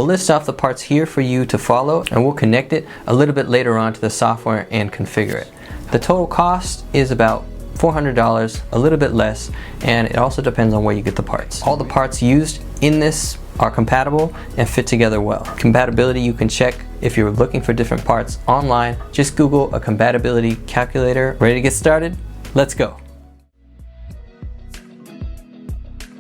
We'll list off the parts here for you to follow, and we'll connect it a little bit later on to the software and configure it. The total cost is about $400, a little bit less, and it also depends on where you get the parts. All the parts used in this are compatible and fit together well. Compatibility you can check if you're looking for different parts online. Just Google a compatibility calculator. Ready to get started? Let's go.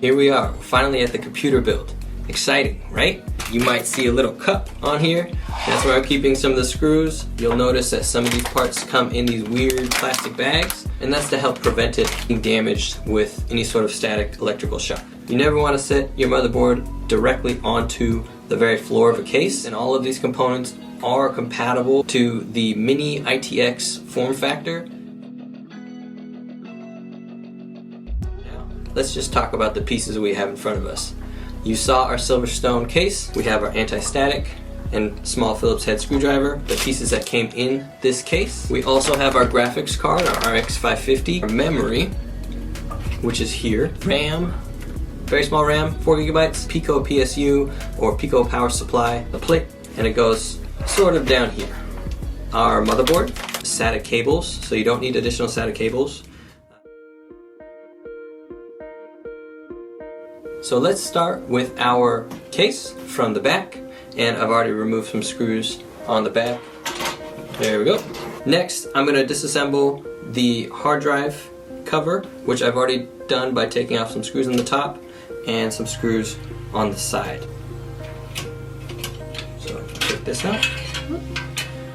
Here we are, finally at the computer build. Exciting, right? You might see a little cup on here. That's where I'm keeping some of the screws. You'll notice that some of these parts come in these weird plastic bags, and that's to help prevent it being damaged with any sort of static electrical shock. You never want to set your motherboard directly onto the very floor of a case, and all of these components are compatible to the Mini ITX form factor. Now, let's just talk about the pieces we have in front of us. You saw our Silverstone case. We have our anti-static and small Phillips head screwdriver, the pieces that came in this case. We also have our graphics card, our RX 550, our memory, which is here, RAM, very small RAM, 4 gigabytes, Pico PSU or Pico power supply, the plate, and it goes sort of down here. Our motherboard, SATA cables, so you don't need additional SATA cables. So let's start with our case from the back, and I've already removed some screws on the back. There we go. Next, I'm going to disassemble the hard drive cover, which I've already done by taking off some screws on the top and some screws on the side. So take this out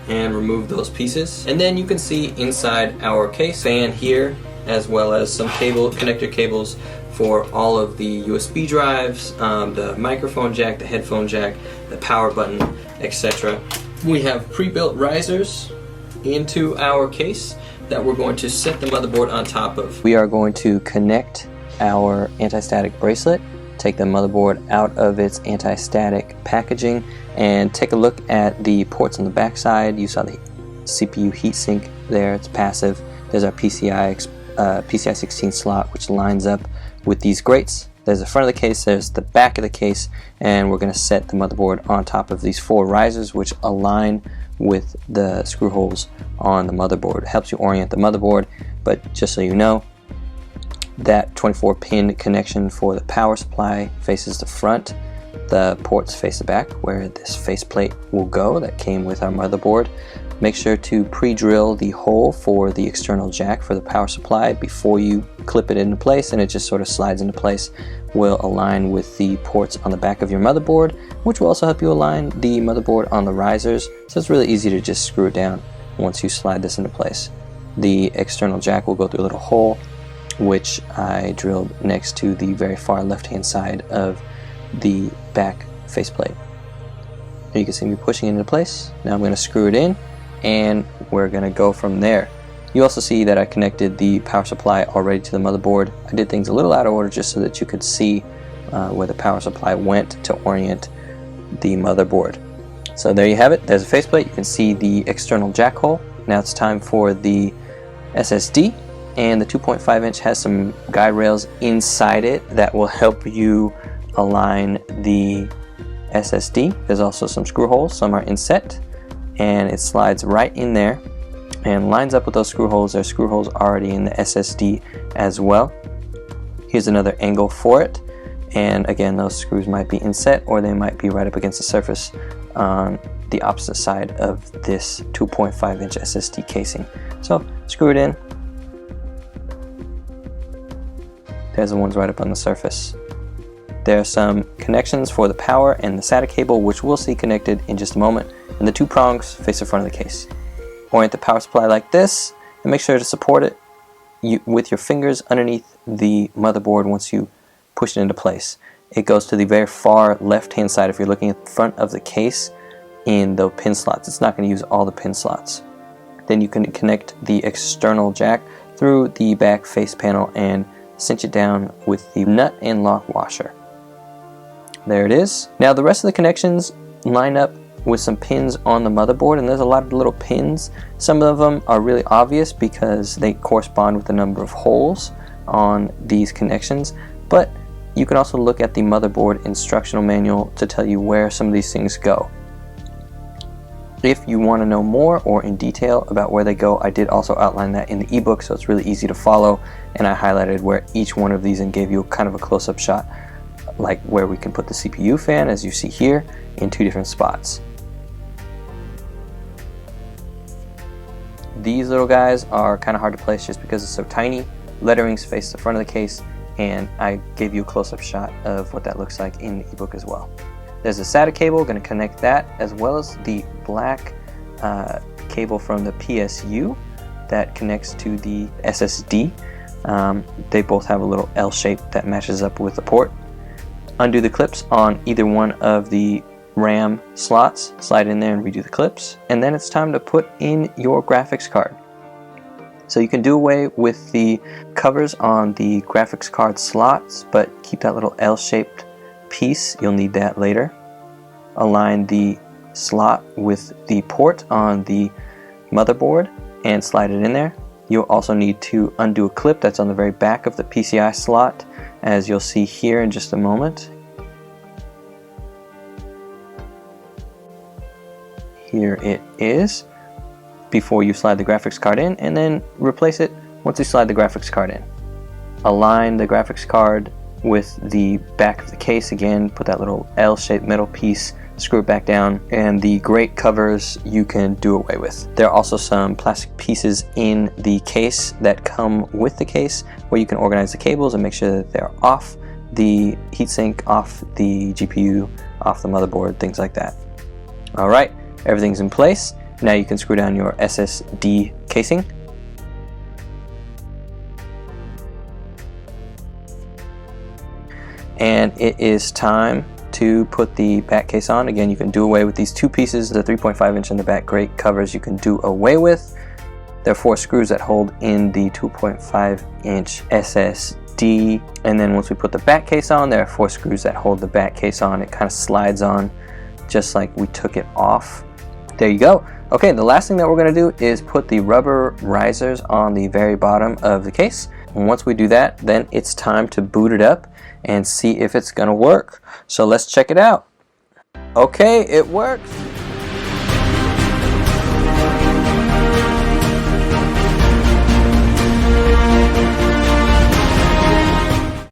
and remove those pieces. And then you can see inside our case, fan here, as well as some connector cables for all of the USB drives, the microphone jack, the headphone jack, the power button, etc. We have pre-built risers into our case that we're going to set the motherboard on top of. We are going to connect our anti-static bracelet, take the motherboard out of its anti-static packaging, and take a look at the ports on the back side. You saw the CPU heatsink there, it's passive. There's our PCI 16 slot, which lines up with these grates. There's the front of the case, there's the back of the case, and we're going to set the motherboard on top of these 4 risers, which align with the screw holes on the motherboard. It helps you orient the motherboard, but just so you know, that 24-pin connection for the power supply faces the front. The ports face the back, where this faceplate will go that came with our motherboard. Make sure to pre-drill the hole for the external jack for the power supply before you clip it into place, and it just sort of slides into place. Will align with the ports on the back of your motherboard, which will also help you align the motherboard on the risers, so it's really easy to just screw it down once you slide this into place. The external jack will go through a little hole, which I drilled next to the very far left-hand side of the back faceplate. You can see me pushing it into place. Now I'm going to screw it in, and we're going to go from there. You also see that I connected the power supply already to the motherboard. I did things a little out of order just so that you could see where the power supply went to orient the motherboard. So there you have it. There's a faceplate. You can see the external jack hole. Now it's time for the SSD, and the 2.5 inch has some guide rails inside it that will help you align the SSD. There's also some screw holes. Some are inset, and it slides right in there and lines up with those screw holes. There's screw holes already in the SSD as well. Here's another angle for it, and again, those screws might be inset or they might be right up against the surface on the opposite side of this 2.5 inch SSD casing. So screw it in. There's the ones right up on the surface. There are some connections for the power and the SATA cable, which we'll see connected in just a moment, and the 2 prongs face the front of the case. Orient the power supply like this, and make sure to support it with your fingers underneath the motherboard once you push it into place. It goes to the very far left-hand side if you're looking at the front of the case in the pin slots. It's not going to use all the pin slots. Then you can connect the external jack through the back face panel and cinch it down with the nut and lock washer. There it is. Now the rest of the connections line up with some pins on the motherboard, and there's a lot of little pins. Some of them are really obvious because they correspond with the number of holes on these connections, but you can also look at the motherboard instructional manual to tell you where some of these things go. If you want to know more or in detail about where they go, I did also outline that in the ebook, so it's really easy to follow, and I highlighted where each one of these and gave you kind of a close-up shot, like where we can put the CPU fan, as you see here, in 2 different spots. These little guys are kind of hard to place just because it's so tiny. Letterings face the front of the case, and I gave you a close-up shot of what that looks like in the ebook as well. There's a SATA cable, going to connect that, as well as the black cable from the PSU that connects to the SSD. They both have a little L shape that matches up with the port. Undo the clips on either one of the RAM slots, slide in there and redo the clips, and then it's time to put in your graphics card. So you can do away with the covers on the graphics card slots, but keep that little L-shaped piece. You'll need that later. Align the slot with the port on the motherboard and slide it in there. You'll also need to undo a clip that's on the very back of the PCI slot, as you'll see here in just a moment. Here it is, before you slide the graphics card in, and then replace it once you slide the graphics card in. Align the graphics card with the back of the case again, put that little L-shaped metal piece, screw it back down, and the grate covers you can do away with. There are also some plastic pieces in the case that come with the case where you can organize the cables and make sure that they're off the heatsink, off the GPU, off the motherboard, things like that. Alright, everything's in place. Now you can screw down your SSD casing. And it is time to put the back case on. Again, you can do away with these 2 pieces, the 3.5 inch and the back grate covers you can do away with. There are 4 screws that hold in the 2.5 inch SSD. And then once we put the back case on, there are 4 screws that hold the back case on. It kind of slides on just like we took it off. There you go. Okay, the last thing that we're going to do is put the rubber risers on the very bottom of the case. And once we do that, then it's time to boot it up and see if it's going to work. So let's check it out. Okay, it works.